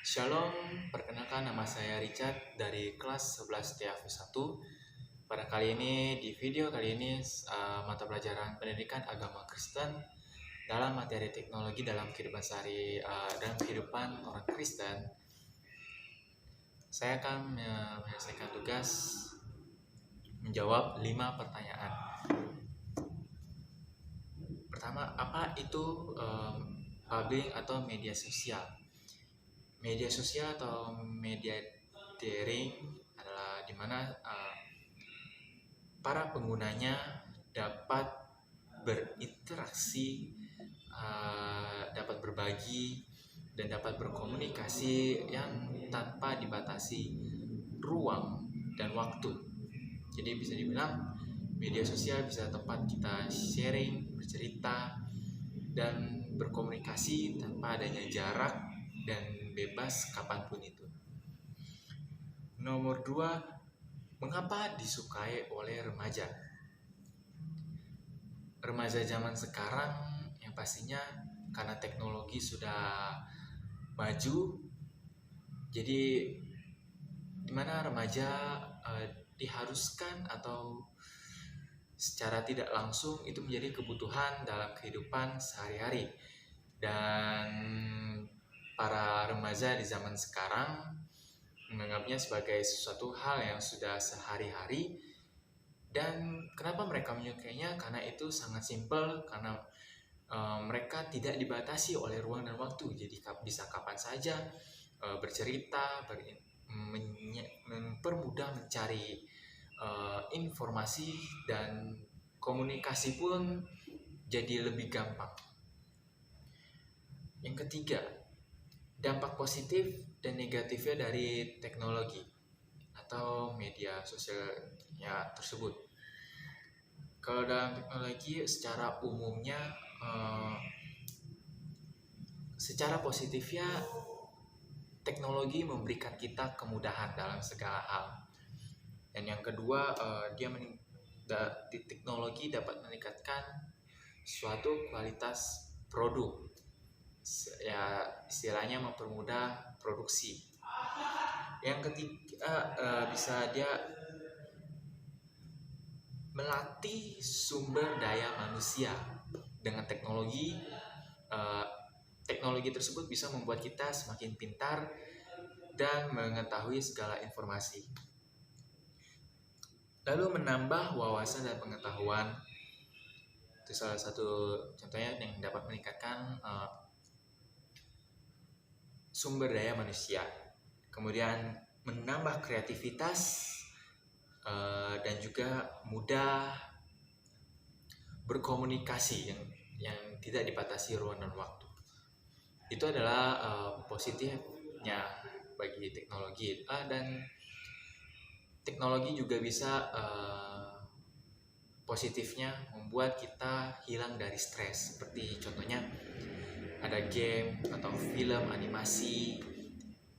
Shalom, perkenalkan nama saya Richard dari kelas 11 TAF 1. Pada kali ini, di video kali ini, mata pelajaran pendidikan agama Kristen dalam materi teknologi dalam kehidupan dalam kehidupan orang Kristen. Saya akan menyelesaikan tugas menjawab 5 pertanyaan. Pertama, apa itu publishing atau media sosial? Media sosial atau media daring adalah di mana para penggunanya dapat berinteraksi, dapat berbagi, dan dapat berkomunikasi yang tanpa dibatasi ruang dan waktu. Jadi bisa dibilang media sosial bisa tempat kita sharing, bercerita, dan berkomunikasi tanpa adanya jarak dan bebas kapanpun itu. Nomor 2, mengapa disukai oleh remaja? Remaja zaman sekarang yang pastinya karena teknologi sudah maju, jadi dimana remaja diharuskan atau secara tidak langsung itu menjadi kebutuhan dalam kehidupan sehari-hari. Dan para remaja di zaman sekarang menganggapnya sebagai sesuatu hal yang sudah sehari-hari. Dan kenapa mereka menyukainya? Karena itu sangat simpel, karena mereka tidak dibatasi oleh ruang dan waktu. Jadi bisa kapan saja bercerita, mempermudah mencari informasi, dan komunikasi pun jadi lebih gampang. Yang ketiga, dampak positif dan negatifnya dari teknologi atau media sosialnya tersebut. Kalau dalam teknologi secara umumnya, secara positifnya teknologi memberikan kita kemudahan dalam segala hal. Dan yang kedua, teknologi dapat meningkatkan suatu kualitas produk. Ya, istilahnya mempermudah produksi. Yang ketiga, bisa dia melatih sumber daya manusia. Dengan teknologi, teknologi tersebut bisa membuat kita semakin pintar dan mengetahui segala informasi. Lalu menambah wawasan dan pengetahuan. Itu salah satu contohnya yang dapat meningkatkan sumber daya manusia. Kemudian menambah kreativitas dan juga mudah berkomunikasi yang tidak dibatasi ruang dan waktu. Itu adalah positifnya bagi teknologi. Dan teknologi juga bisa positifnya membuat kita hilang dari stres. Seperti contohnya ada game atau film animasi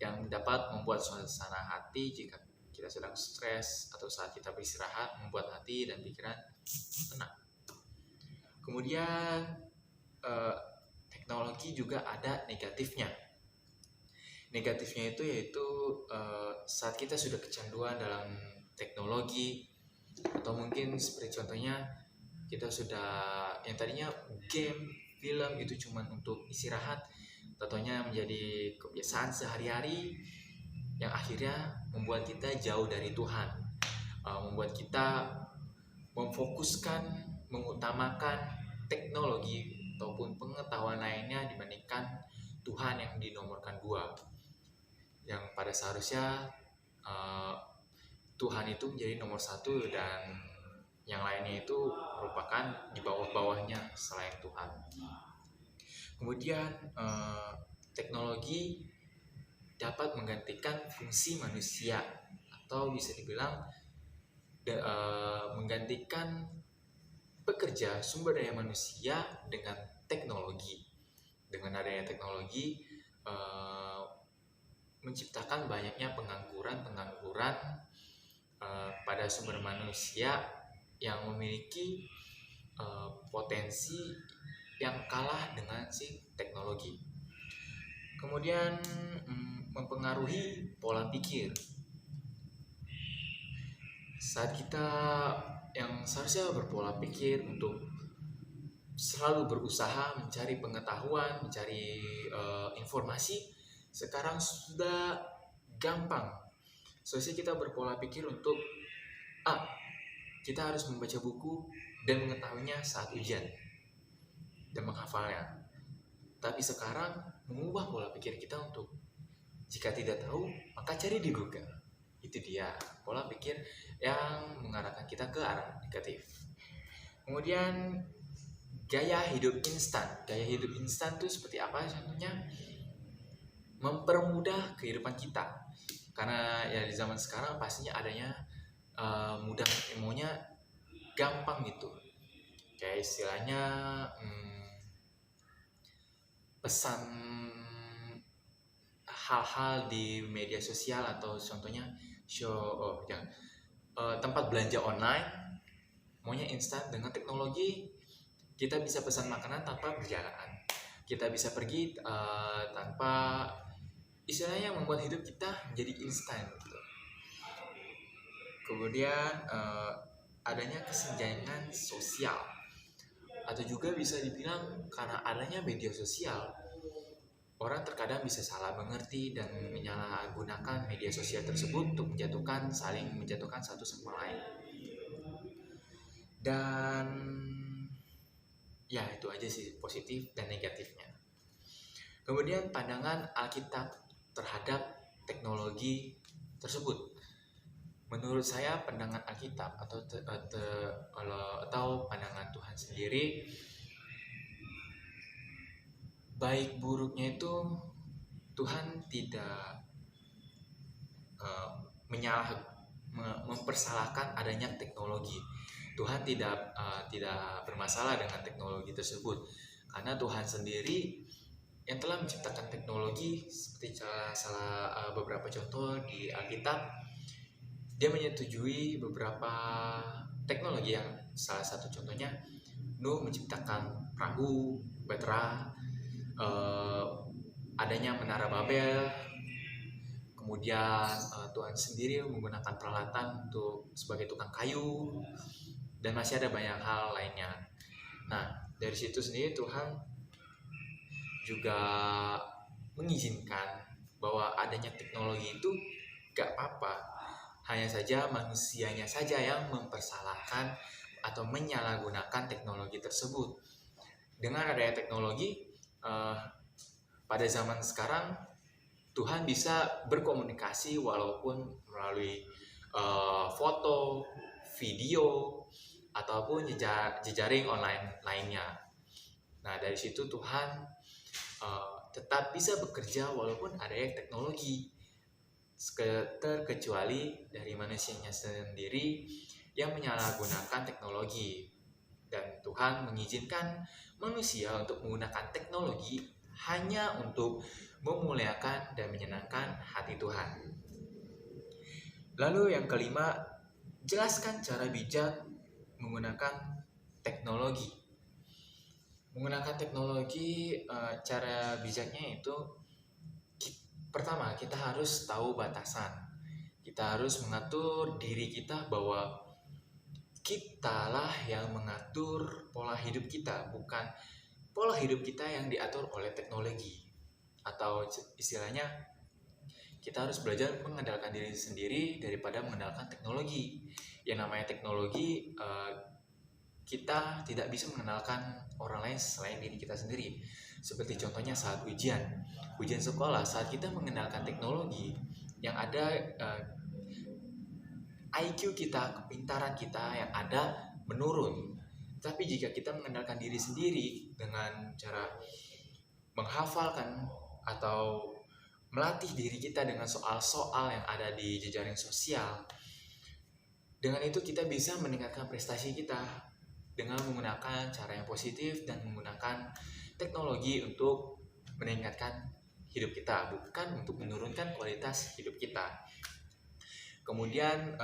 yang dapat membuat suasana hati jika kita sedang stres atau saat kita beristirahat, membuat hati dan pikiran tenang. Kemudian teknologi juga ada negatifnya. Negatifnya itu yaitu saat kita sudah kecanduan dalam teknologi, atau mungkin seperti contohnya kita sudah yang tadinya game, film itu cuma untuk istirahat, tentunya menjadi kebiasaan sehari-hari yang akhirnya membuat kita jauh dari Tuhan, membuat kita mengutamakan teknologi ataupun pengetahuan lainnya dibandingkan Tuhan yang dinomorkan 2, yang pada seharusnya Tuhan itu menjadi nomor 1 dan yang lainnya itu merupakan di bawah-bawahnya selain Tuhan. Kemudian teknologi dapat menggantikan fungsi manusia, atau bisa dibilang menggantikan pekerja sumber daya manusia dengan teknologi. Dengan adanya teknologi menciptakan banyaknya pengangguran pada sumber manusia yang memiliki potensi yang kalah dengan si teknologi. Kemudian mempengaruhi pola pikir. Saat kita yang seharusnya berpola pikir untuk selalu berusaha mencari pengetahuan, mencari informasi, sekarang sudah gampang. Seharusnya kita berpola pikir untuk kita harus membaca buku dan mengetahuinya saat ujian dan menghafalnya. Tapi sekarang mengubah pola pikir kita untuk jika tidak tahu, maka cari di Google. Itu dia pola pikir yang mengarahkan kita ke arah negatif. Kemudian gaya hidup instan. Gaya hidup instan itu seperti apa? Contohnya mempermudah kehidupan kita. Karena ya di zaman sekarang pastinya adanya mudah, maunya gampang gitu. Kayak istilahnya pesan hal-hal di media sosial atau contohnya tempat belanja online, maunya instan. Dengan teknologi kita bisa pesan makanan tanpa perjalanan, kita bisa pergi tanpa, istilahnya membuat hidup kita menjadi instan gitu. Kemudian adanya kesenjangan sosial, atau juga bisa dibilang karena adanya media sosial, orang terkadang bisa salah mengerti dan menyalahgunakan media sosial tersebut untuk saling menjatuhkan satu sama lain. Dan ya itu aja sih positif dan negatifnya. Kemudian pandangan Alkitab terhadap teknologi tersebut. Menurut saya pandangan Alkitab atau pandangan Tuhan sendiri, baik buruknya itu Tuhan tidak mempersalahkan adanya teknologi. Tuhan tidak bermasalah dengan teknologi tersebut, karena Tuhan sendiri yang telah menciptakan teknologi. Seperti beberapa contoh di Alkitab, dia menyetujui beberapa teknologi, yang salah satu contohnya Nuh menciptakan perahu, bahtera, adanya menara Babel. Kemudian Tuhan sendiri menggunakan peralatan sebagai tukang kayu, dan masih ada banyak hal lainnya. Nah, dari situ sendiri Tuhan juga mengizinkan bahwa adanya teknologi itu gak apa-apa. Hanya saja manusianya saja yang mempersalahkan atau menyalahgunakan teknologi tersebut. Dengan adanya teknologi, pada zaman sekarang Tuhan bisa berkomunikasi walaupun melalui foto, video, ataupun jejaring online lainnya. Nah, dari situ Tuhan tetap bisa bekerja walaupun adanya teknologi, terkecuali dari manusianya sendiri yang menyalahgunakan teknologi. Dan Tuhan mengizinkan manusia untuk menggunakan teknologi hanya untuk memuliakan dan menyenangkan hati Tuhan. Lalu yang kelima, jelaskan cara bijak menggunakan teknologi. Menggunakan teknologi, cara bijaknya itu, pertama, kita harus tahu batasan. Kita harus mengatur diri kita bahwa kitalah yang mengatur pola hidup kita, bukan pola hidup kita yang diatur oleh teknologi. Atau istilahnya, kita harus belajar mengandalkan diri sendiri daripada mengandalkan teknologi. Yang namanya teknologi, kita tidak bisa mengenalkan orang lain selain diri kita sendiri. Seperti contohnya saat ujian sekolah, saat kita mengenalkan teknologi, yang ada IQ kita, kepintaran kita yang ada menurun. Tapi jika kita mengenalkan diri sendiri dengan cara menghafalkan atau melatih diri kita dengan soal-soal yang ada di jejaring sosial, dengan itu kita bisa meningkatkan prestasi kita dengan menggunakan cara yang positif dan menggunakan teknologi untuk meningkatkan hidup kita, bukan untuk menurunkan kualitas hidup kita. Kemudian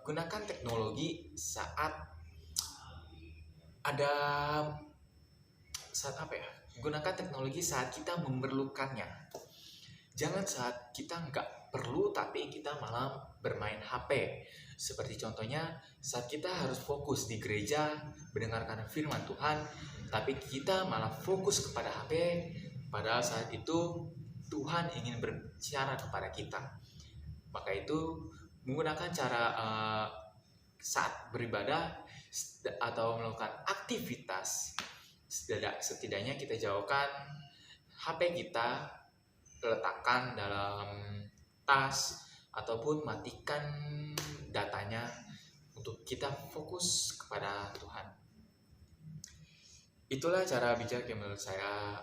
gunakan teknologi saat gunakan teknologi saat kita memerlukannya. jangan saat kita nggak perlu tapi kita malah bermain HP. Seperti contohnya saat kita harus fokus di gereja mendengarkan firman Tuhan, tapi kita malah fokus kepada HP, padahal saat itu Tuhan ingin berbicara kepada kita. Maka itu menggunakan cara saat beribadah atau melakukan aktivitas, setidaknya kita jauhkan HP kita, letakkan dalam tas ataupun matikan datanya untuk kita fokus kepada Tuhan. Itulah cara bijak yang menurut saya,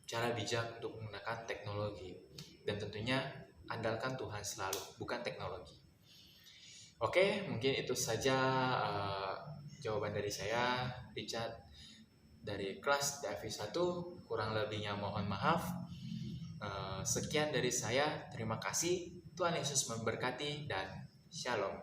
cara bijak untuk menggunakan teknologi, dan tentunya andalkan Tuhan selalu, bukan teknologi. Oke, mungkin itu saja jawaban dari saya, Richard, dari kelas DAV 1. Kurang lebihnya mohon maaf. Sekian dari saya, terima kasih. Tuhan Yesus memberkati dan shalom.